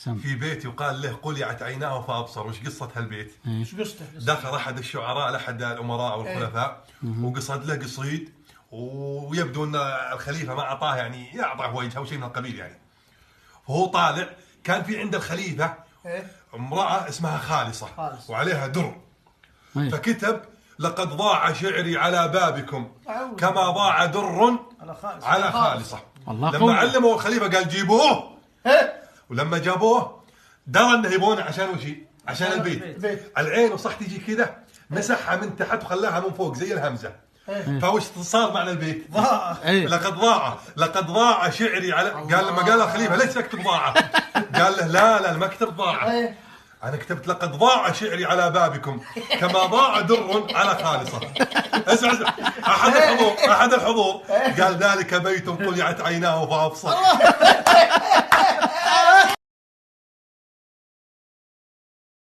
في بيت يقال له قلعت عيناه فأبصر. وش قصة هالبيت؟ ايش قصته؟ دخل أحد الشعراء لأحد الأمراء أو الخلفاء وقصد له قصيد، ويبدو أن الخليفة ما أعطاه يعني يعطاه وجهه أو شيء من القبيل يعني. وهو طالع كان في عند الخليفة امرأة اسمها خالصة وعليها در، فكتب لقد ضاع شعري على بابكم كما ضاع در على خالصة. لما علموا الخليفة قال جيبوه، ولما جابوه درى انه يبونه عشان وشي؟ عشان البيت. العين وصح تجي كذا مسحها من تحت وخلاها من فوق زي الهمزة. فوش صار معنى البيت؟ لقد ضاع شعري على. قال لما قال الخليفة ليش تكتب ضاع؟ قال له لا ما كتبت ضاع، أنا كتبت لقد ضاع شعري على بابكم كما ضاع در على خالصة. اسمع أحد الحضور قال ذلك بيت قلعت عيناه فأبصر.